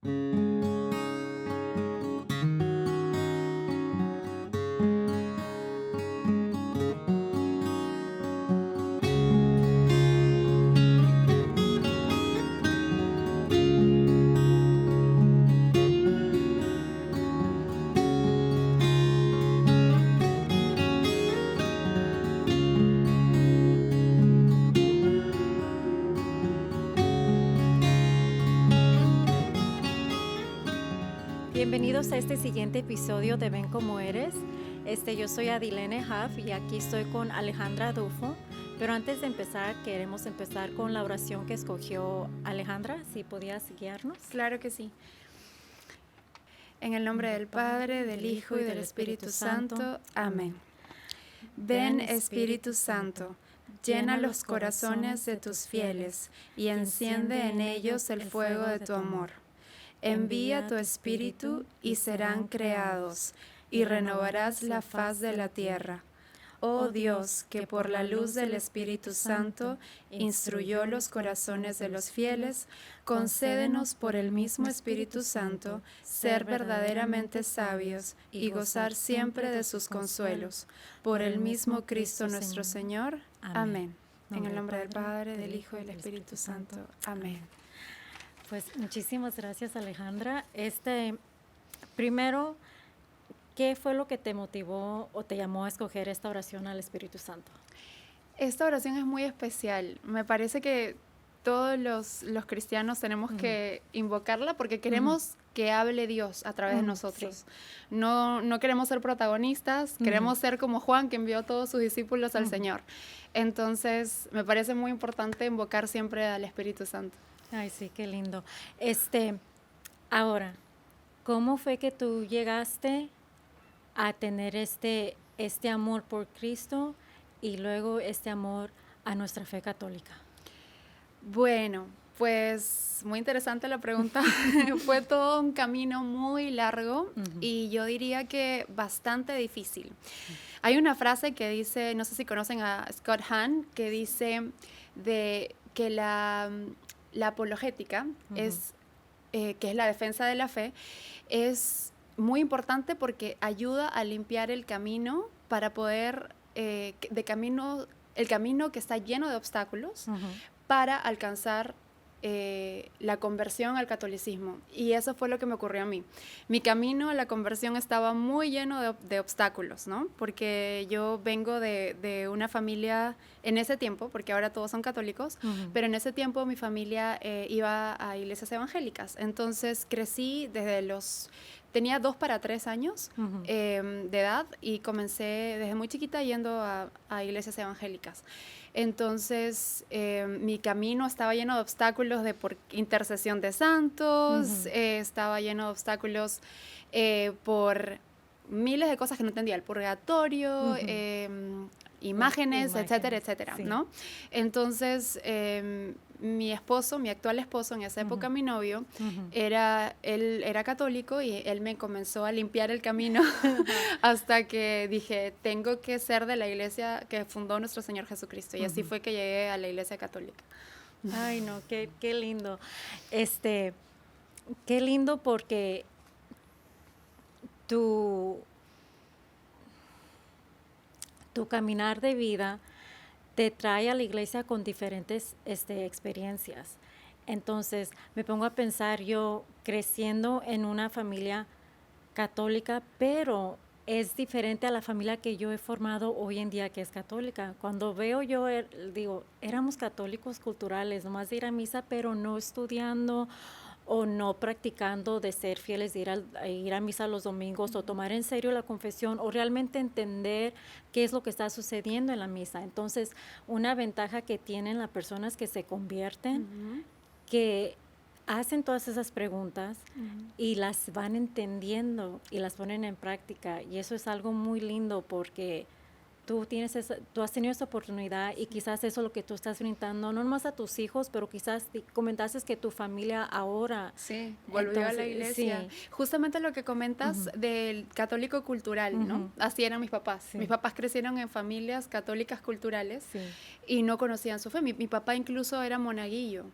Bienvenidos a este siguiente episodio de Ven Como Eres. Yo soy Adilene Huff y aquí estoy con Alejandra Dufo. Pero antes de empezar, queremos empezar con la oración que escogió Alejandra. Si podías guiarnos. Claro que sí. En el nombre del Padre, del Hijo y del Espíritu Santo. Amén. Ven, Espíritu Santo, llena los corazones de tus fieles y enciende en ellos el fuego de tu amor. Envía tu Espíritu y serán creados, y renovarás la faz de la tierra. Oh Dios, que por la luz del Espíritu Santo instruyó los corazones de los fieles, concédenos por el mismo Espíritu Santo ser verdaderamente sabios y gozar siempre de sus consuelos. Por el mismo Cristo nuestro Señor. Amén. En el nombre del Padre, del Hijo y del Espíritu Santo. Amén. Pues muchísimas gracias, Alejandra. Primero, ¿qué fue lo que te motivó o te llamó a escoger esta oración al Espíritu Santo? Esta oración es muy especial. Me parece que todos los cristianos tenemos que invocarla porque queremos que hable Dios a través de nosotros. Sí. No queremos ser protagonistas, queremos ser como Juan, que envió a todos sus discípulos al Señor. Entonces, me parece muy importante invocar siempre al Espíritu Santo. Ay, sí, qué lindo. Ahora, ¿cómo fue que tú llegaste a tener este amor por Cristo y luego este amor a nuestra fe católica? Bueno, pues muy interesante la pregunta. Fue todo un camino muy largo y yo diría que bastante difícil. Hay una frase que dice, no sé si conocen a Scott Hahn, que dice que la apologética es, que es la defensa de la fe, es muy importante porque ayuda a limpiar el camino para poder, el camino que está lleno de obstáculos para alcanzar la conversión al catolicismo. Y eso fue lo que me ocurrió a mí. Mi camino a la conversión estaba muy lleno de obstáculos, ¿no? Porque yo vengo de una familia, en ese tiempo, porque ahora todos son católicos, pero en ese tiempo mi familia iba a iglesias evangélicas. Entonces crecí tenía 2 para 3 años de edad y comencé desde muy chiquita yendo a iglesias evangélicas. Entonces, mi camino estaba lleno de obstáculos por intercesión de santos, estaba lleno de obstáculos por miles de cosas que no entendía, el purgatorio, imágenes, etcétera, etcétera, sí. ¿No? Entonces, mi actual esposo, en esa época mi novio, él era católico y él me comenzó a limpiar el camino hasta que dije, tengo que ser de la iglesia que fundó nuestro Señor Jesucristo. Y así fue que llegué a la iglesia católica. Ay, no, qué lindo. Qué lindo porque tu caminar de vida te trae a la iglesia con diferentes experiencias. Entonces, me pongo a pensar yo creciendo en una familia católica, pero es diferente a la familia que yo he formado hoy en día, que es católica. Cuando veo yo, digo, éramos católicos culturales, nomás de ir a misa, pero no estudiando o no practicando de ser fieles, de ir a misa los domingos o tomar en serio la confesión o realmente entender qué es lo que está sucediendo en la misa. Entonces, una ventaja que tienen las personas que se convierten, que hacen todas esas preguntas y las van entendiendo y las ponen en práctica. Y eso es algo muy lindo porque tú has tenido esa oportunidad y quizás eso es lo que tú estás brindando, no nomás a tus hijos, pero quizás comentaste que tu familia ahora... Sí, volvió a la iglesia. Sí. Justamente lo que comentas del católico cultural, ¿no? Así eran mis papás. Sí. Mis papás crecieron en familias católicas culturales y no conocían su fe. Mi papá incluso era monaguillo.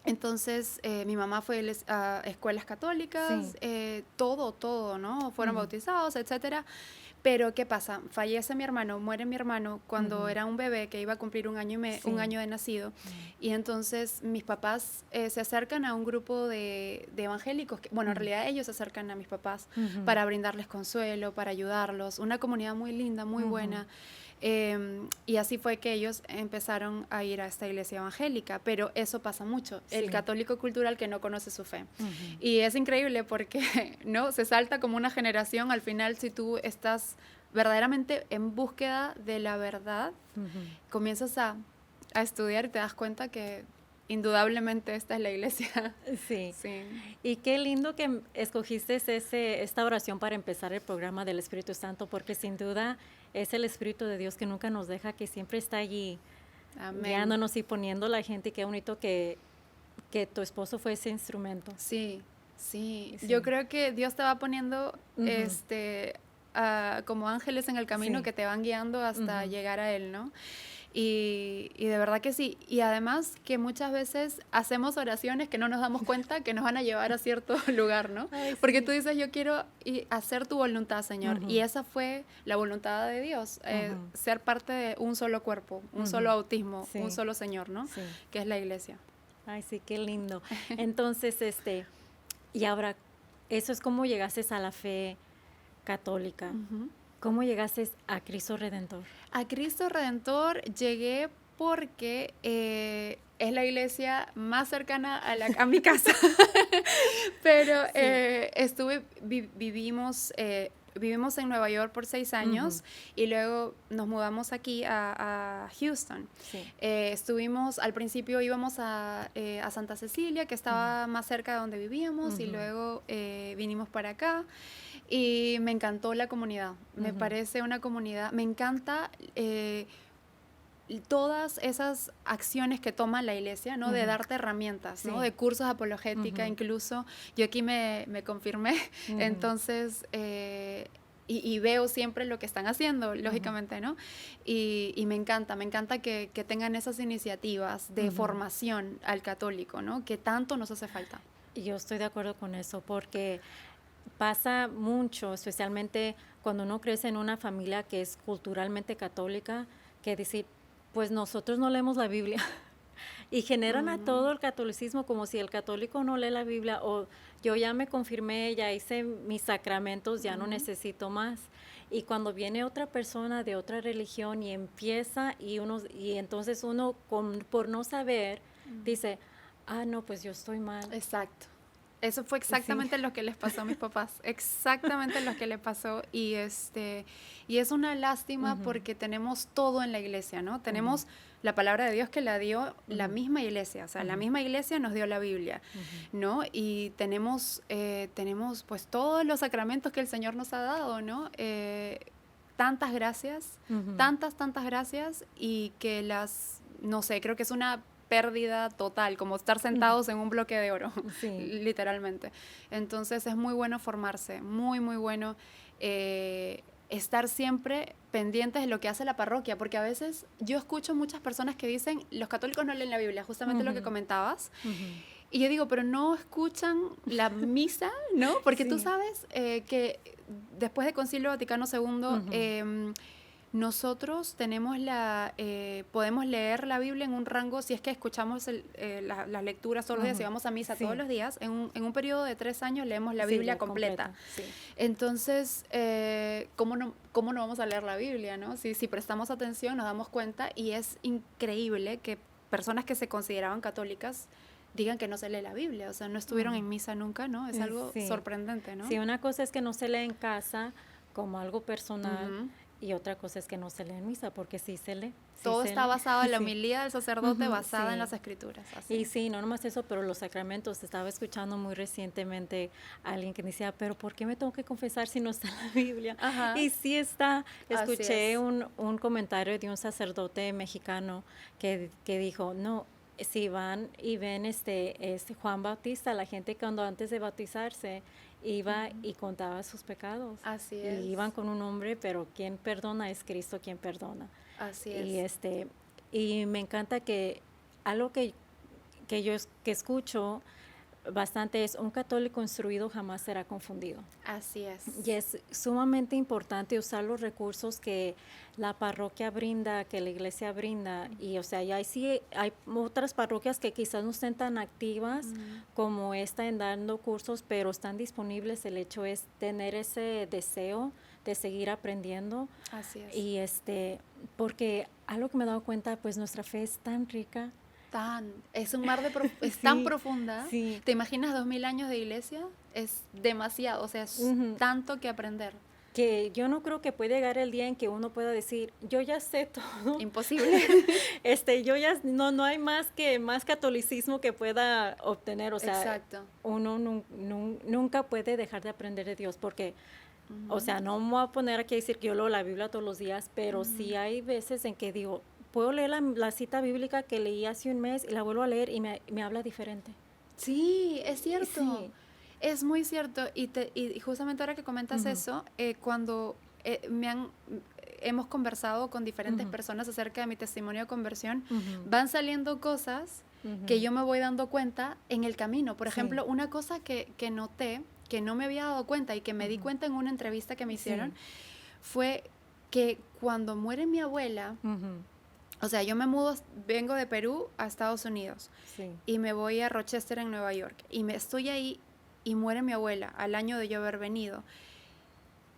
Entonces, mi mamá fue a escuelas católicas, Sí. todo, ¿no? Fueron Ujú. bautizados, etcétera. Pero, ¿qué pasa? Fallece mi hermano, muere mi hermano cuando Ujú. era un bebé que iba a cumplir un Sí. año de nacido. Mm. Y entonces mis papás se acercan a un grupo de evangélicos, bueno, en Ujú. realidad ellos se acercan a mis papás Ujú. para brindarles consuelo, para ayudarlos. Una comunidad muy linda, muy Ujú. buena. Y así fue que ellos empezaron a ir a esta iglesia evangélica, pero eso pasa mucho, el Sí. católico cultural que no conoce su fe. Ujú. Y es increíble porque no se salta como una generación, al final si tú estás verdaderamente en búsqueda de la verdad, Ujú. comienzas a estudiar y te das cuenta que indudablemente esta es la iglesia. Sí. Sí. Y qué lindo que escogiste esta oración para empezar el programa del Espíritu Santo, porque sin duda es el Espíritu de Dios que nunca nos deja, que siempre está allí Amén. guiándonos y poniendo la gente. Y qué bonito que tu esposo fue ese instrumento. Sí, sí. Yo Sí. creo que Dios te va poniendo Ujú. como ángeles en el camino Sí. que te van guiando hasta Ujú. llegar a Él, ¿no? Y de verdad que sí. Y además que muchas veces hacemos oraciones que no nos damos cuenta que nos van a llevar a cierto lugar, ¿no? Ay, Porque sí. tú dices, yo quiero hacer tu voluntad, Señor. Y Ujú. esa fue la voluntad de Dios, Ujú. ser parte de un solo cuerpo, un solo Ujú. bautismo, un Sí. solo Señor, ¿no? Sí. Que es la iglesia. Ay, sí, qué lindo. Entonces, y ahora, eso es como llegaste a la fe católica. Ujú. ¿Cómo llegaste a Cristo Redentor? A Cristo Redentor llegué porque es la iglesia más cercana a mi casa. Pero Sí. vivimos en Nueva York por 6 años Ujú. y luego nos mudamos aquí a Houston. Sí. Al principio íbamos a Santa Cecilia, que estaba más cerca de donde vivíamos, y Ujú. luego vinimos para acá. Y me encantó la comunidad, me Ujú. parece una comunidad, me encanta todas esas acciones que toma la iglesia, ¿no? De Ujú. darte herramientas, ¿no? Sí. De cursos de apologética, Ujú. incluso yo aquí me confirmé, Ujú. entonces, y veo siempre lo que están haciendo, Ujú. lógicamente, ¿no? Y me encanta que tengan esas iniciativas de Ujú. formación al católico, ¿no? Que tanto nos hace falta. Y yo estoy de acuerdo con eso, porque pasa mucho, especialmente cuando uno crece en una familia que es culturalmente católica, que dice, pues nosotros no leemos la Biblia. Y generan a Mm, todo el catolicismo como si el católico no lee la Biblia o yo ya me confirmé, ya hice mis sacramentos, ya no ujú. necesito más. Y cuando viene otra persona de otra religión y empieza y entonces uno por no saber dice, ah, no, pues yo estoy mal. Exacto. Eso fue Sí. exactamente lo que les pasó a mis papás, exactamente lo que le pasó y es una lástima Ujú. porque tenemos todo en la iglesia, ¿no? Ujú. Tenemos la palabra de Dios que la dio la Ujú. misma iglesia, o sea, la Ujú. misma iglesia nos dio la Biblia, Ujú. ¿no? Y tenemos pues todos los sacramentos que el Señor nos ha dado, ¿no? Tantas gracias, Ujú. tantas gracias y que no sé, creo que es una pérdida total, como estar Ujú. sentados en un bloque de oro, Sí. literalmente. Entonces es muy bueno formarse, muy bueno estar siempre pendientes de lo que hace la parroquia, porque a veces yo escucho muchas personas que dicen, los católicos no leen la Biblia, justamente lo que Ujú. comentabas, Ujú. y yo digo, pero no escuchan la misa, ¿no? Porque tú Sí. sabes que después del Concilio Vaticano II, Ujú. nosotros podemos leer la Biblia en un rango, si es que escuchamos las lecturas todos los días, si Ujú. vamos a misa todos Sí. los días, en un periodo de 3 años leemos la Sí, Biblia la completa. completa. Sí. Entonces, ¿cómo no vamos a leer la Biblia, no? Si prestamos atención, nos damos cuenta y es increíble que personas que se consideraban católicas digan que no se lee la Biblia, o sea, no estuvieron Ujú. en misa nunca, ¿no? Es algo Sí. sorprendente, ¿no? Sí, una cosa es que no se lee en casa como algo personal Ujú. y otra cosa es que no se lee en misa, porque sí se lee, sí Todo se está lee. basado en la Sí. homilía del sacerdote, Ujú. basada en Sí. las escrituras, Y así. sí, no nomás eso, pero los sacramentos. Estaba escuchando muy recientemente a alguien que decía, pero ¿por qué me tengo que confesar si no está en la Biblia? Ajá, Y sí está. así Escuché es. un comentario de un sacerdote mexicano que dijo, no, si van y ven este Juan Bautista, la gente cuando antes de bautizarse iba Ujú. y contaba sus pecados. Así Y es, iban con un hombre, pero quien perdona es Cristo quien perdona. así Y es. y me encanta que algo que que escucho bastante es: un católico instruido jamás será confundido. Así es. Y es sumamente importante usar los recursos que la parroquia brinda, que la iglesia brinda. Y, o sea, ya sí hay otras parroquias que quizás no estén tan activas como esta en dando cursos, pero están disponibles. El hecho es tener ese deseo de seguir aprendiendo. Así es. Y porque algo que me he dado cuenta, pues nuestra fe es tan rica. Es un mar es Sí, tan profunda. sí. ¿Te imaginas 2000 años de iglesia? Es demasiado, o sea, es tanto que aprender. Que yo no creo que pueda llegar el día en que uno pueda decir: yo ya sé todo. Imposible. Yo ya no hay más catolicismo que pueda obtener. O sea, Exacto. uno nunca puede dejar de aprender de Dios, porque, o sea, no me voy a poner aquí a decir que yo leo la Biblia todos los días, pero sí hay veces en que digo, puedo leer la cita bíblica que leí hace un mes y la vuelvo a leer y me habla diferente. Sí, es cierto. Sí. Es muy cierto. Y justamente ahora que comentas eso, cuando hemos conversado con diferentes personas acerca de mi testimonio de conversión, van saliendo cosas que yo me voy dando cuenta en el camino. Por ejemplo, una cosa que noté, que no me había dado cuenta y que me di cuenta en una entrevista que me hicieron, fue que cuando muere mi abuela, o sea, yo vengo de Perú a Estados Unidos y me voy a Rochester en Nueva York y estoy ahí y muere mi abuela al año de yo haber venido.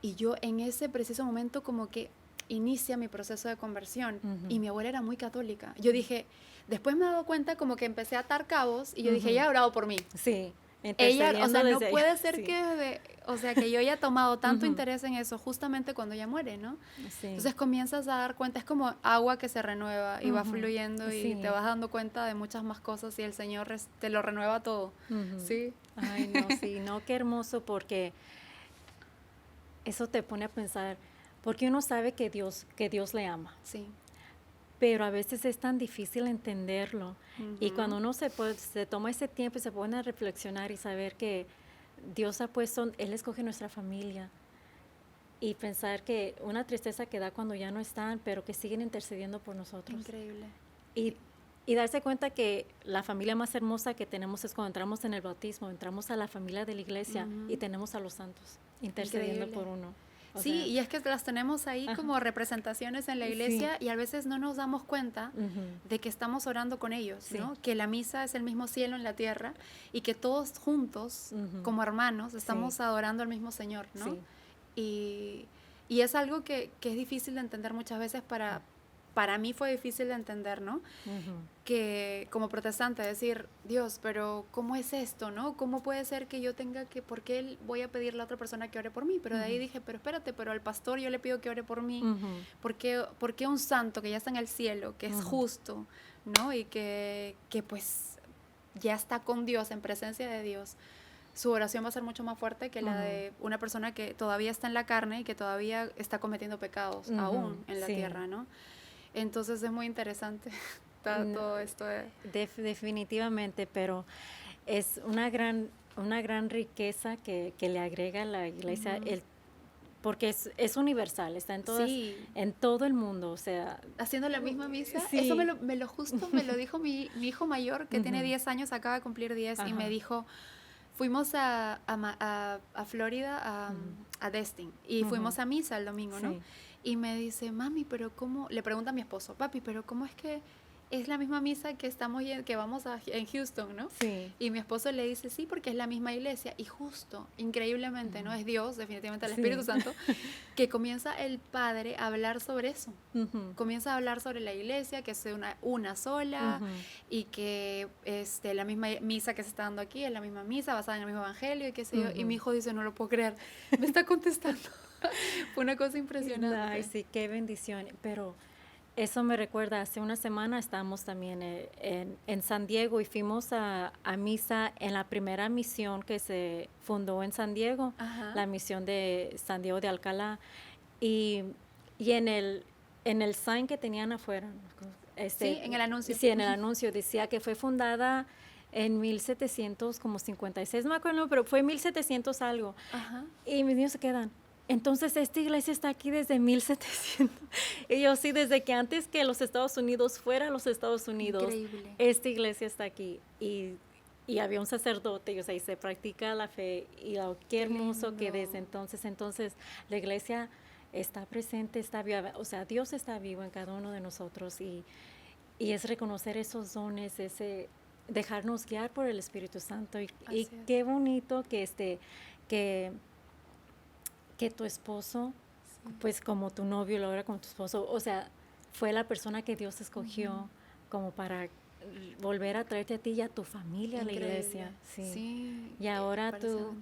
Y yo en ese preciso momento como que inicia mi proceso de conversión y mi abuela era muy católica. Yo dije, después me he dado cuenta como que empecé a atar cabos y yo dije, ella ha orado por mí. Sí. Ella, o sea, no puede ella. ser que yo haya tomado tanto interés en eso justamente cuando ella muere, ¿no? Sí. Entonces comienzas a dar cuenta, es como agua que se renueva y va fluyendo y te vas dando cuenta de muchas más cosas y el Señor te lo renueva todo, ¿sí? Ay, no, sí, no, qué hermoso, porque eso te pone a pensar, porque uno sabe que Dios le ama. Sí. Pero a veces es tan difícil entenderlo. Y cuando uno se toma ese tiempo y se pone a reflexionar y saber que Dios ha puesto, Él escoge nuestra familia, y pensar que una tristeza que da cuando ya no están, pero que siguen intercediendo por nosotros. Increíble. Y darse cuenta que la familia más hermosa que tenemos es cuando entramos en el bautismo, entramos a la familia de la iglesia y tenemos a los santos intercediendo por uno. Sí, y es que las tenemos ahí como representaciones en la iglesia y a veces no nos damos cuenta de que estamos orando con ellos, ¿no? Que la misa es el mismo cielo en la tierra y que todos juntos, como hermanos, estamos adorando al mismo Señor, ¿no? Sí. Y es algo que es difícil de entender muchas veces para mí fue difícil de entender, ¿no? Que como protestante decir, Dios, pero ¿cómo es esto, no? ¿Cómo puede ser que yo por qué voy a pedirle a otra persona que ore por mí? Pero de ahí dije, pero espérate, pero al pastor yo le pido que ore por mí. ¿Por qué un santo que ya está en el cielo, que es justo, ¿no? Y que pues ya está con Dios, en presencia de Dios, su oración va a ser mucho más fuerte que la de una persona que todavía está en la carne y que todavía está cometiendo pecados aún en la tierra, ¿no? Entonces es muy interesante todo esto. Definitivamente, pero es una gran riqueza que le agrega a la iglesia, porque es universal, está en todo el mundo, o sea. Haciendo la misma misa. Eso me lo dijo mi hijo mayor, que tiene 10 años, acaba de cumplir 10, y me dijo, fuimos a Florida, a Destin, y fuimos a misa el domingo, ¿no? Y me dice, mami, pero ¿cómo? Le pregunta a mi esposo, papi, pero ¿cómo es que es la misma misa que vamos en Houston, ¿no? Sí. Y mi esposo le dice, sí, porque es la misma iglesia. Y justo, increíblemente, ¿no? Es Dios, definitivamente el Espíritu Santo, que comienza el Padre a hablar sobre eso. Comienza a hablar sobre la iglesia, que es una sola, y que la misma misa que se está dando aquí es la misma misa, basada en el mismo evangelio, y qué sé yo. Y mi hijo dice, no lo puedo creer, me está contestando. Fue una cosa impresionante. Ay, sí, qué bendición. Pero eso me recuerda, hace una semana estábamos también en San Diego y fuimos a misa en la primera misión que se fundó en San Diego, la misión de San Diego de Alcalá. Y en el sign que tenían afuera, sí, en el anuncio. Sí, en el anuncio decía que fue fundada en 1756, no me acuerdo, pero fue 1700 algo. Y mis niños se quedan, entonces esta iglesia está aquí desde 1700. Y yo sí, desde que antes que los Estados Unidos fuera los Estados Unidos, Increíble. esta iglesia está aquí. Y había un sacerdote, o sea, y se practica la fe. Y qué hermoso que desde entonces la iglesia está presente, está viva. O sea, Dios está vivo en cada uno de nosotros. Y es reconocer esos dones, dejarnos guiar por el Espíritu Santo. Y qué bonito que tu esposo, pues como tu novio, lo era como tu esposo, o sea, fue la persona que Dios escogió como para volver a traerte a ti y a tu familia a la iglesia. Sí. Y ahora tú,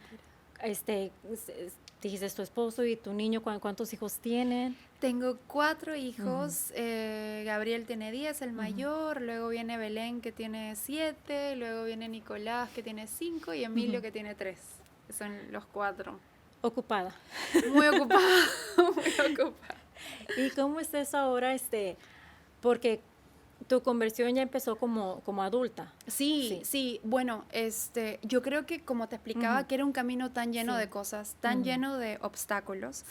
dijiste tu esposo y tu niño, ¿cuántos hijos tienen? Tengo 4 hijos. Gabriel tiene 10, el mayor. Luego viene Belén, que tiene 7. Luego viene Nicolás, que tiene 5. Y Emilio, que tiene 3. Son los 4. Ocupada. Muy ocupada, muy ocupada. ¿Y cómo es eso ahora? Porque tu conversión ya empezó como adulta. Sí. Bueno, yo creo que como te explicaba, que era un camino tan lleno de cosas, tan lleno de obstáculos,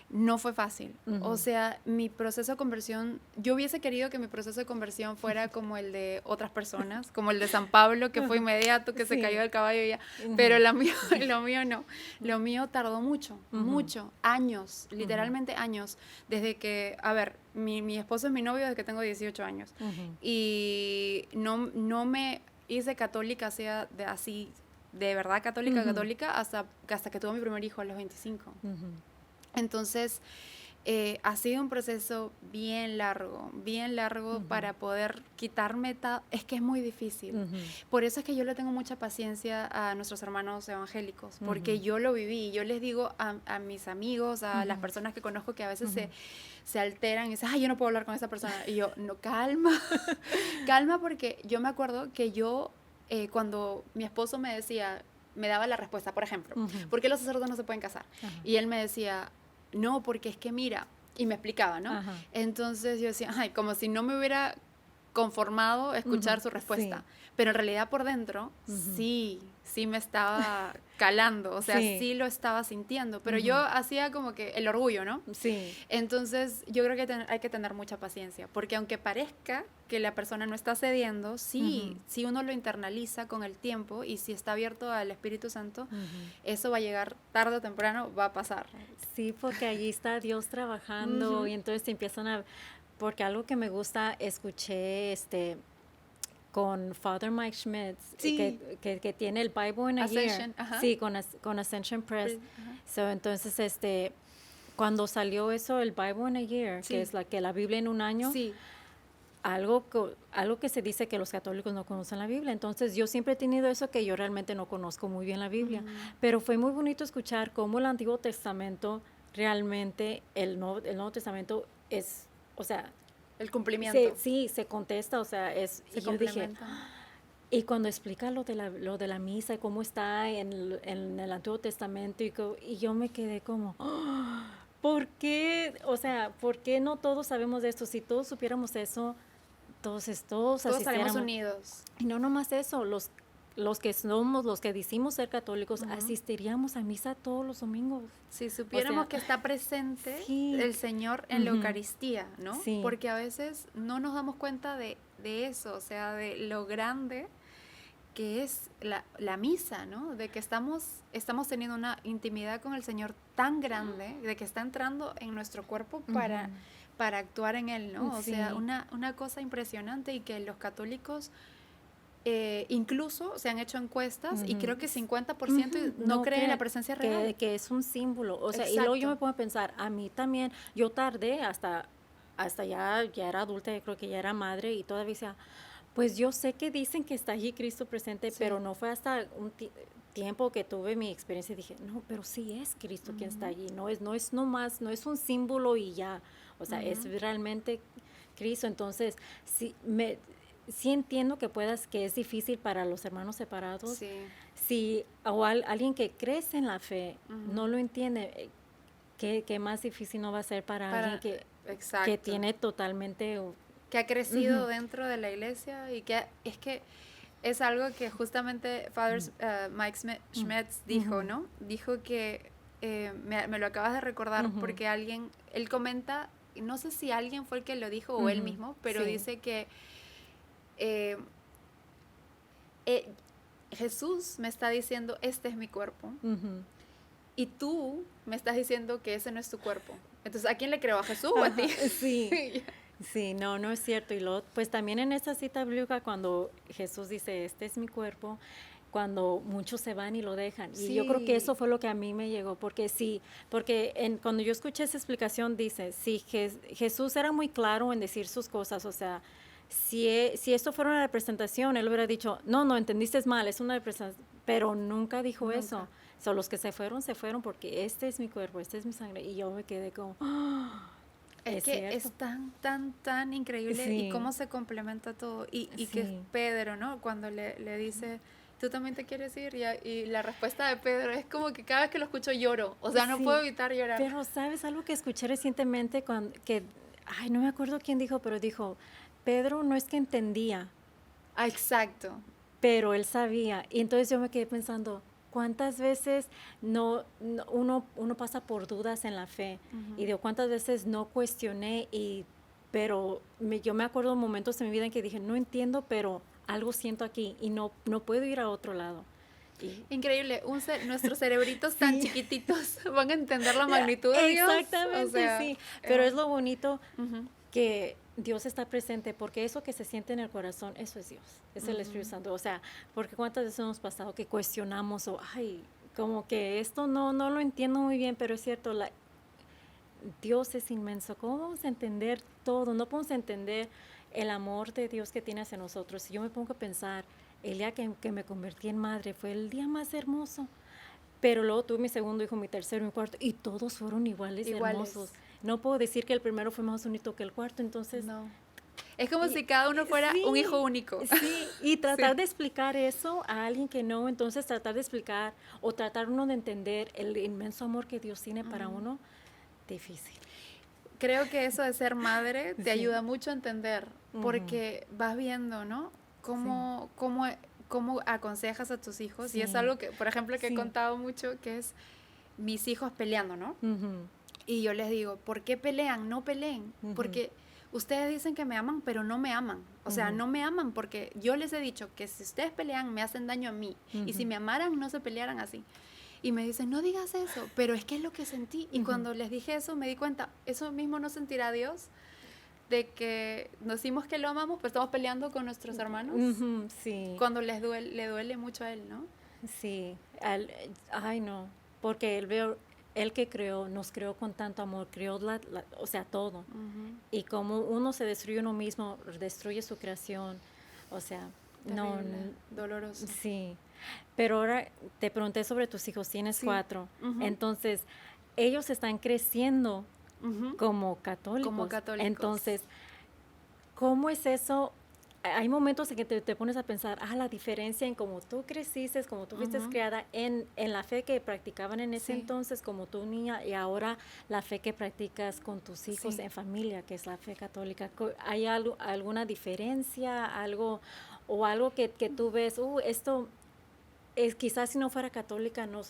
no fue fácil. O sea, mi proceso de conversión, yo hubiese querido que mi proceso de conversión fuera como el de otras personas, como el de San Pablo, que fue inmediato, que se cayó del caballo y ya. Pero lo mío no. Lo mío tardó mucho, años, literalmente años, desde que, a ver, mi esposo es mi novio desde que tengo 18 años. Y no me hice católica, así de verdad católica, hasta que tuve mi primer hijo a los 25. Entonces, ha sido un proceso bien largo para poder quitarme, es que es muy difícil. Por eso es que yo le tengo mucha paciencia a nuestros hermanos evangélicos, porque yo lo viví. Yo les digo a mis amigos, a las personas que conozco que a veces se alteran y dicen, yo no puedo hablar con esa persona. Y yo, no, calma, calma, porque yo me acuerdo que cuando mi esposo me daba la respuesta, por ejemplo, ¿por qué los sacerdotes no se pueden casar? Y él me decía, no, porque es que mira, y me explicaba, ¿no? Entonces yo decía, como si no me hubiera conformado escuchar su respuesta, pero en realidad por dentro sí me estaba calando, o sea, sí lo estaba sintiendo, pero yo hacía como que el orgullo, ¿no? Sí. Entonces yo creo que hay que tener mucha paciencia, porque aunque parezca que la persona no está cediendo, si uno lo internaliza con el tiempo y si está abierto al Espíritu Santo, eso va a llegar tarde o temprano, va a pasar. Sí, porque allí está Dios trabajando y entonces te empiezan porque algo que me gusta, escuché con Father Mike Schmitz, que tiene el Bible in a Year. Sí, con Ascension Press. Entonces, cuando salió eso, el Bible in a Year, que es la Biblia en un año, algo que se dice que los católicos no conocen la Biblia. Entonces, yo siempre he tenido eso, que yo realmente no conozco muy bien la Biblia. Pero fue muy bonito escuchar cómo el Antiguo Testamento, realmente, el Nuevo Testamento es, o sea, el cumplimiento. Se contesta, o sea, y yo dije, y cuando explica lo de la misa y cómo está en el Antiguo Testamento, y yo me quedé como, ¿por qué? O sea, ¿por qué no todos sabemos de esto? Si todos supiéramos eso, todos estaríamos unidos. Y no nomás eso, los que decimos ser católicos, asistiríamos a misa todos los domingos. Si supiéramos que está presente el Señor en la Eucaristía, ¿no? Sí. Porque a veces no nos damos cuenta de eso, o sea, de lo grande que es la misa, ¿no? De que estamos teniendo una intimidad con el Señor tan grande, de que está entrando en nuestro cuerpo para actuar en Él, ¿no? O sea, una cosa impresionante, y que los católicos... incluso se han hecho encuestas y creo que 50% no creen en la presencia real. Que es un símbolo. O sea, y luego yo me pongo a pensar, a mí también, yo tardé hasta ya era adulta, yo creo que ya era madre, y todavía decía, pues yo sé que dicen que está allí Cristo presente, pero no fue hasta un tiempo que tuve mi experiencia y dije, no, pero sí es Cristo quien está allí, no es nomás, no es un símbolo y ya, o sea, es realmente Cristo. Entonces, sí entiendo que es difícil para los hermanos separados. Sí. Si alguien que crece en la fe no lo entiende, ¿qué más difícil no va a ser para alguien que tiene totalmente... Que ha crecido dentro de la iglesia, y que es algo que justamente Father Mike Schmitz dijo, ¿no? Dijo que me lo acabas de recordar porque él comenta, no sé si alguien fue el que lo dijo o él mismo, pero Sí. dice que eh, eh, Jesús me está diciendo, este es mi cuerpo, y tú me estás diciendo que ese no es tu cuerpo. Entonces, ¿a quién le creo? ¿A Jesús o a ti? Sí, sí, no, no es cierto. Y luego, pues también en esa cita bíblica, cuando Jesús dice, este es mi cuerpo, cuando muchos se van y lo dejan. Y yo creo que eso Sí, fue lo que a mí me llegó, porque sí, porque cuando yo escuché esa explicación, dice, sí, Jesús era muy claro en decir sus cosas, o sea, si esto fuera una representación, él hubiera dicho, no, no, entendiste mal, es una representación, pero nunca dijo nunca. eso. So, los que se fueron porque este es mi cuerpo, este es mi sangre. Y yo me quedé como, "Ah, Es es que cierto". es tan increíble y Sí, cómo se complementa todo. Y que sí. Pedro, ¿no? Cuando le dice, ¿tú también te quieres ir? Y la respuesta de Pedro es como que cada vez que lo escucho lloro. O sea, no puedo Sí, evitar llorar. pero ¿sabes algo que escuché recientemente ay, no me acuerdo quién dijo, pero dijo, Pedro no es que entendía, Ah, exacto. pero él sabía. Y entonces yo me quedé pensando, ¿cuántas veces uno pasa por dudas en la fe? Y digo, ¿cuántas veces no cuestioné? Pero yo me acuerdo de momentos en mi vida en que dije, no entiendo, pero algo siento aquí y no puedo ir a otro lado. Y Increíble. Nuestros cerebritos tan sí. chiquititos van a entender la magnitud de Dios. O Exactamente, sea, sí, pero es un- lo bonito ujú, que Dios está presente, porque eso que se siente en el corazón, eso es Dios, es el Espíritu Santo, o sea, porque cuántas veces hemos pasado que cuestionamos o, ay, como que esto no lo entiendo muy bien, pero es cierto, Dios es inmenso, ¿cómo vamos a entender todo? No podemos entender el amor de Dios que tiene hacia nosotros. Si yo me pongo a pensar, el día que me convertí en madre fue el día más hermoso, pero luego tuve mi segundo hijo, mi tercero, mi cuarto, y todos fueron iguales de hermosos. iguales. No puedo decir que el primero fue más bonito que el cuarto, entonces, No. Es como y, si cada uno fuera un hijo sí, único. sí, y Sí. tratar de explicar eso a alguien que no, entonces tratar de explicar o tratar uno de entender el inmenso amor que Dios tiene para uno, difícil. Creo que eso de ser madre te Sí, ayuda mucho a entender, ujú, porque vas viendo, ¿no? sí, Cómo aconsejas a tus hijos. Y es sí, algo que, por ejemplo, que he sí, contado mucho, que es mis hijos peleando, ¿no? ujú, Y yo les digo, ¿por qué pelean? No peleen. ujú, Porque ustedes dicen que me aman, pero no me aman. O sea, ujú, no me aman porque yo les he dicho que si ustedes pelean, me hacen daño a mí. Y si ujú, me amaran, no se pelearan así. Y me dicen, no digas eso, pero es que es lo que sentí. Y ujú, cuando les dije eso, me di cuenta, eso mismo no sentirá Dios, de que nos decimos que lo amamos, pero estamos peleando con nuestros hermanos. ujú, sí. Cuando le duele mucho a él, ¿no? Sí, ay no, porque él que creó, nos creó con tanto amor, creó o sea, todo. Ujú. Y como uno se destruye uno mismo, destruye su creación, o sea, no, Terrible, doloroso. sí. Pero ahora te pregunté sobre tus hijos, tienes Sí. 4, Ujú, entonces ellos están creciendo ujú. como Como católicos, católicos. entonces ¿cómo es eso? Hay momentos en que te pones a pensar, la diferencia en cómo tú creciste, cómo tú fuiste Ujú. criada, en la fe que practicaban en ese Sí, entonces como tu niña y ahora la fe que practicas con tus hijos sí. en familia, que es la fe católica. ¿Hay alguna diferencia, algo que tú ves, esto es quizás si no fuera católica no,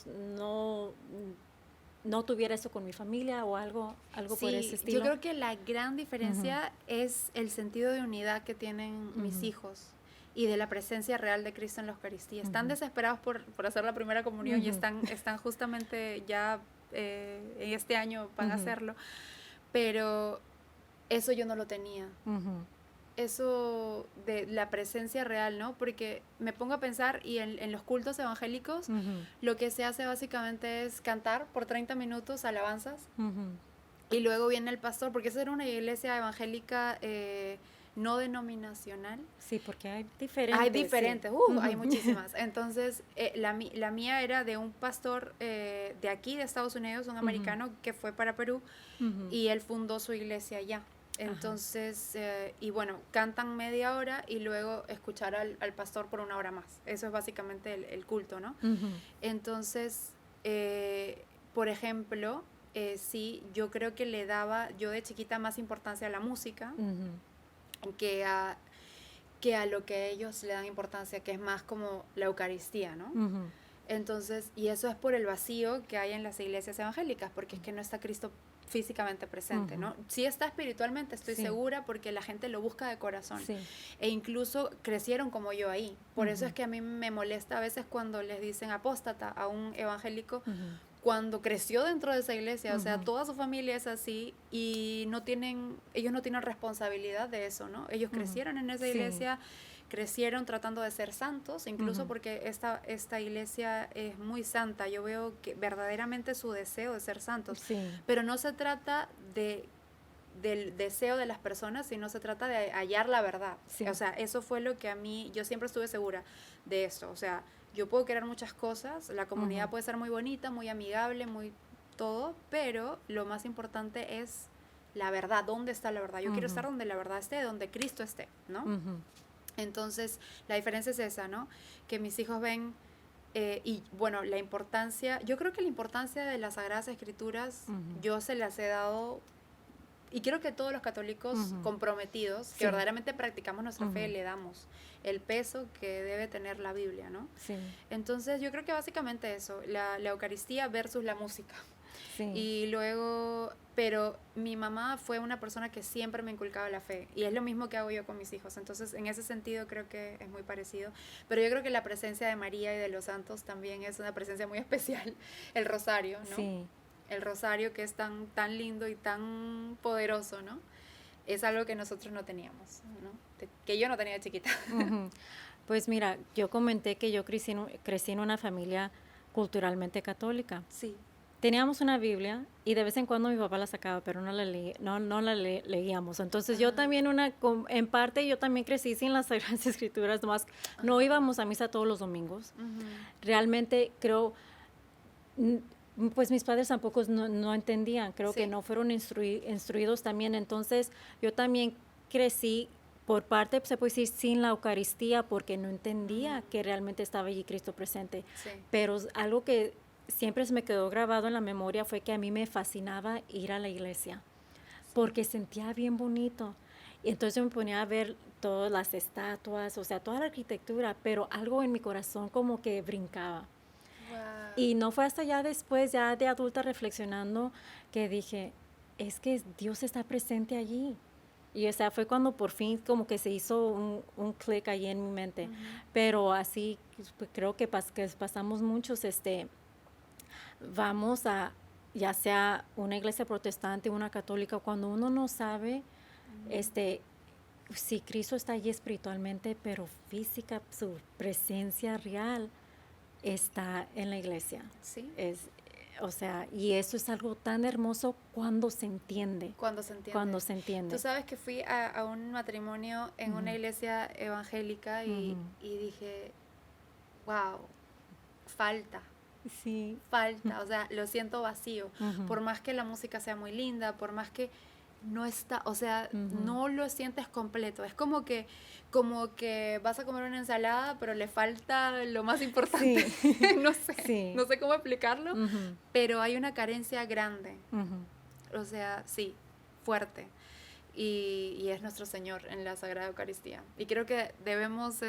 no tuviera eso con mi familia o algo por ese Sí, yo estilo? creo que la gran Ujú, diferencia es el sentido de unidad que tienen mis ujú, hijos y de la presencia real de Cristo en la Eucaristía. Están ujú, desesperados por hacer la primera comunión y ujú, están justamente ya en este año van a ujú. hacerlo, pero eso yo no lo tenía. Ujú, Eso de la presencia real, ¿no? Porque me pongo a pensar y en los cultos evangélicos ujú, lo que se hace básicamente es cantar por 30 minutos alabanzas ujú. y luego viene el pastor, porque esa era una iglesia evangélica no denominacional. Sí, porque hay Hay diferentes, sí. diferentes, hay Ujú, muchísimas. Entonces, la mía era de un pastor de aquí, de Estados Unidos, un ujú, americano que fue para Perú ujú. y él fundó su iglesia allá. Ajá. Entonces, y bueno, cantan media hora y luego escuchar al pastor por una hora más. Eso es básicamente el culto, ¿no? Ujú, Entonces, por ejemplo, sí, yo creo que le daba yo de chiquita más importancia a la música ujú, que a lo que ellos le dan importancia, que es más como la Eucaristía, ¿no? ujú. Entonces, y eso es por el vacío que hay en las iglesias evangélicas, porque es que no está Cristo físicamente presente, ¿no? Sí está espiritualmente, estoy segura, porque la gente lo busca de corazón. Sí. E incluso crecieron como yo ahí. Por eso es que a mí me molesta a veces cuando les dicen apóstata a un evangélico, cuando creció dentro de esa iglesia, o sea, toda su familia es así y ellos no tienen responsabilidad de eso, ¿no? Ellos crecieron en esa iglesia, crecieron tratando de ser santos, incluso porque esta iglesia es muy santa. Yo veo que verdaderamente su deseo de ser santos, pero no se trata del deseo de las personas, sino se trata de hallar la verdad. O sea, eso fue lo que a mí, yo siempre estuve segura de eso. O sea, yo puedo querer muchas cosas, la comunidad puede ser muy bonita, muy amigable, muy todo, pero lo más importante es la verdad. ¿Dónde está la verdad? Yo quiero estar donde la verdad esté, donde Cristo esté, ¿no? Entonces, la diferencia es esa, ¿no? Que mis hijos ven, y bueno, la importancia, yo creo que la importancia de las Sagradas Escrituras, yo se las he dado, y quiero que todos los católicos comprometidos, que verdaderamente practicamos nuestra fe, le damos el peso que debe tener la Biblia, ¿no? Entonces, yo creo que básicamente eso, la Eucaristía versus la música. Y luego, pero mi mamá fue una persona que siempre me inculcaba la fe, y es lo mismo que hago yo con mis hijos. Entonces, en ese sentido creo que es muy parecido, pero yo creo que la presencia de María y de los santos también es una presencia muy especial. El rosario, ¿no? El rosario, que es tan lindo y tan poderoso, ¿no? Es algo que nosotros no teníamos, ¿no? Que yo no tenía de chiquita. Pues mira, yo comenté que yo crecí en una familia culturalmente católica. Teníamos una Biblia y de vez en cuando mi papá la sacaba, pero no la leíamos. Entonces yo también, en parte, yo también crecí sin las Sagradas Escrituras, nomás no íbamos a misa todos los domingos. Realmente creo, pues mis padres tampoco no entendían, creo que no fueron instruidos también. Entonces yo también crecí, por parte, se puede decir, sin la Eucaristía, porque no entendía que realmente estaba allí Cristo presente. Pero algo que siempre se me quedó grabado en la memoria fue que a mí me fascinaba ir a la iglesia, porque sentía bien bonito. Y entonces yo me ponía a ver todas las estatuas, o sea, toda la arquitectura, pero algo en mi corazón como que brincaba. Y no fue hasta ya después, ya de adulta reflexionando, que dije, es que Dios está presente allí. Y o sea, fue cuando por fin como que se hizo un clic ahí en mi mente. Pero así, pues, creo que pasamos muchos, vamos a, ya sea una iglesia protestante, una católica, cuando uno no sabe, si Cristo está allí espiritualmente, pero física, su presencia real está en la iglesia. O sea, y eso es algo tan hermoso cuando se entiende. Cuando se entiende. Tú sabes que fui a un matrimonio en una iglesia evangélica y dije, wow, falta. Falta, o sea, lo siento vacío. Por más que la música sea muy linda, por más que no está, o sea, no lo sientes completo. Es como que vas a comer una ensalada, pero le falta lo más importante. No sé cómo explicarlo, pero hay una carencia grande. O sea, fuerte. Y es nuestro Señor en la Sagrada Eucaristía. Y creo que debemos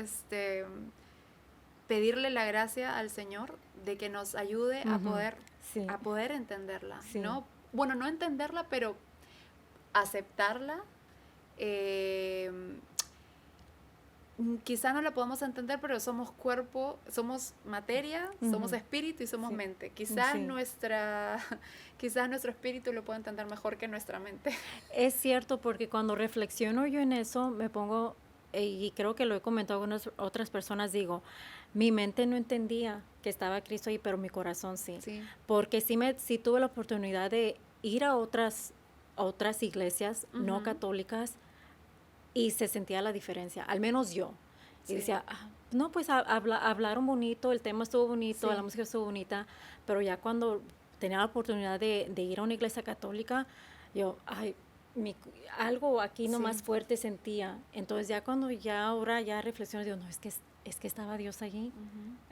pedirle la gracia al Señor de que nos ayude a poder entenderla, ¿no? Bueno, no entenderla, pero aceptarla. Quizá no la podemos entender, pero somos cuerpo, somos materia, somos espíritu y somos mente. Quizás nuestro espíritu lo puede entender mejor que nuestra mente. Es cierto, porque cuando reflexiono yo en eso, me pongo, y creo que lo he comentado con otras personas, digo, mi mente no entendía que estaba Cristo ahí, pero mi corazón sí. Porque sí tuve la oportunidad de ir a otras iglesias no católicas y se sentía la diferencia, al menos yo. Y decía, no, pues hablaron bonito, el tema estuvo bonito, la música estuvo bonita, pero ya cuando tenía la oportunidad de ir a una iglesia católica, yo, algo aquí nomás fuerte sentía. Entonces ya cuando ahora reflexiono, digo, no, es que estaba Dios allí.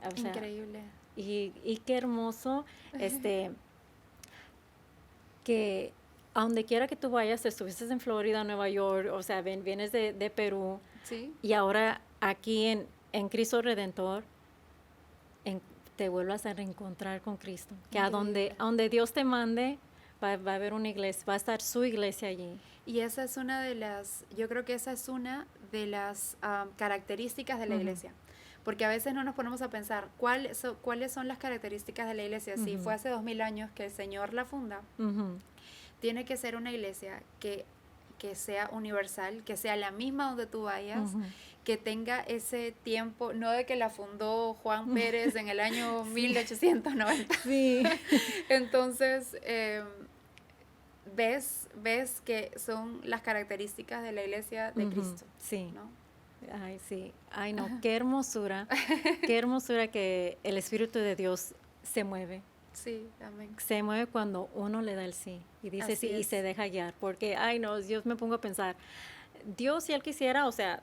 O sea, increíble. Y qué hermoso, que a donde quiera que tú vayas, estuviste en Florida, Nueva York, o sea, vienes de Perú, y ahora aquí en Cristo Redentor, te vuelvas a reencontrar con Cristo. Que Increíble. a donde Dios te mande, va a haber una iglesia, va a estar su iglesia allí. Y esa es una de las, yo creo que esa es una de las características de la Ujú. iglesia. Porque a veces no nos ponemos a pensar cuáles son las características de la iglesia. Si Ujú. fue hace 2000 años que el Señor la funda, Ujú. tiene que ser una iglesia que sea universal, que sea la misma donde tú vayas, Ujú. que tenga ese tiempo, no de que la fundó Juan Pérez en el año Sí. 1890. Sí. Entonces, ves que son las características de la iglesia de Ujú. Cristo, Sí. ¿no? Ay, sí. Ay, no, qué hermosura que el Espíritu de Dios se mueve. Sí, amén. Se mueve cuando uno le da el sí y dice Así sí y es. se deja guiar. Porque, ay, no, Dios me pongo a pensar, Dios si Él quisiera, o sea,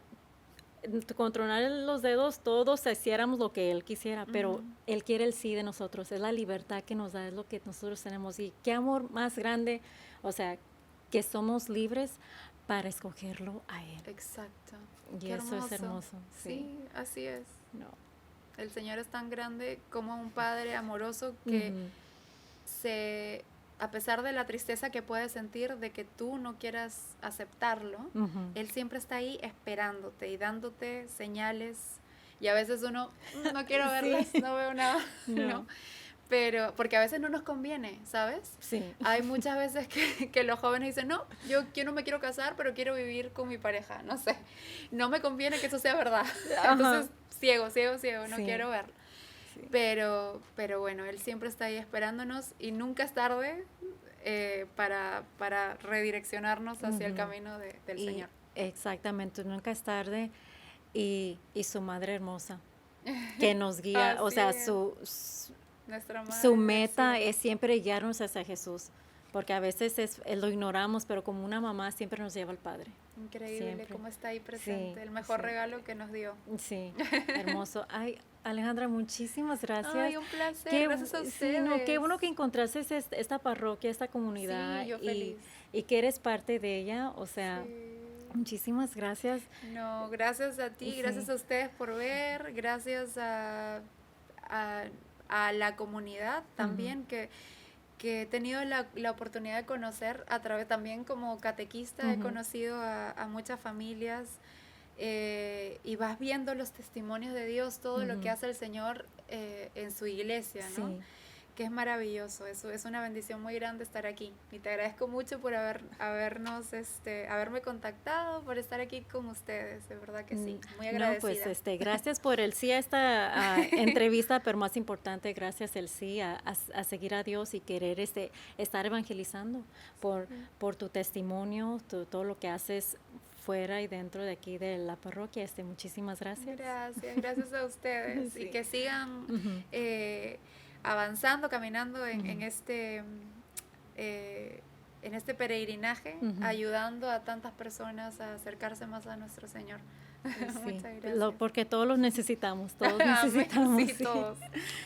con tronar los dedos todos hiciéramos lo que Él quisiera, pero Ujú. Él quiere el sí de nosotros, es la libertad que nos da, es lo que nosotros tenemos. Y qué amor más grande, o sea, que somos libres para escogerlo a Él. Exacto. Y Qué eso es hermoso. hermoso. Sí. Sí, así es. No. El Señor es tan grande como un Padre amoroso que Ujú. a pesar de la tristeza que puedes sentir de que tú no quieras aceptarlo, Ujú. Él siempre está ahí esperándote y dándote señales. Y a veces uno, no quiero verlas, Sí. no veo nada, No. ¿no? Pero, porque a veces no nos conviene, ¿sabes? Sí. Hay muchas veces que los jóvenes dicen, no, yo no me quiero casar, pero quiero vivir con mi pareja, no sé. No me conviene que eso sea verdad. Ajá. Entonces, ciego, no Sí. quiero verlo. Sí. Pero bueno, Él siempre está ahí esperándonos y nunca es tarde para redireccionarnos hacia el Ujú. camino del Y Señor. exactamente, nunca es tarde. Y su Madre hermosa, que nos guía, o Así sea, es, nuestra su Madre del meta Cielo. es siempre guiarnos hacia Jesús, porque a veces lo ignoramos, pero como una mamá siempre nos lleva al Padre. Increíble Siempre. cómo está ahí presente, Sí, el mejor sí. regalo que nos dio. Sí, hermoso. Ay, Alejandra, muchísimas gracias. Ay, un placer, Qué, gracias a sí, no, qué bueno que ustedes. encontraste esta parroquia, esta comunidad Sí, yo feliz. y que eres parte de ella. O sea, Sí. muchísimas gracias. No, gracias a ti, gracias Sí. a ustedes por ver, gracias a, a la comunidad también que he tenido la oportunidad de conocer a través también como catequista, he Ujú. conocido a muchas familias y vas viendo los testimonios de Dios, todo lo que Ujú. hace el Señor en su iglesia, ¿no? Sí. Que es maravilloso, eso es una bendición muy grande estar aquí y te agradezco mucho por haberme contactado, por estar aquí con ustedes, de verdad que sí, muy No, pues agradecida. gracias por el sí a esta entrevista, pero más importante, gracias el sí a seguir a Dios y querer estar evangelizando por tu testimonio, todo lo que haces fuera y dentro de aquí de la parroquia. Muchísimas gracias. Gracias a ustedes Sí. y que sigan Ujú. avanzando, caminando en Ujú. en este peregrinaje, Ujú. ayudando a tantas personas a acercarse más a nuestro Señor. Sí, Muchas gracias. porque todos los necesitamos, todos Amén. necesitamos. Sí, todos,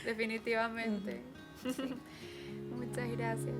definitivamente. Ujú. Sí. Muchas gracias.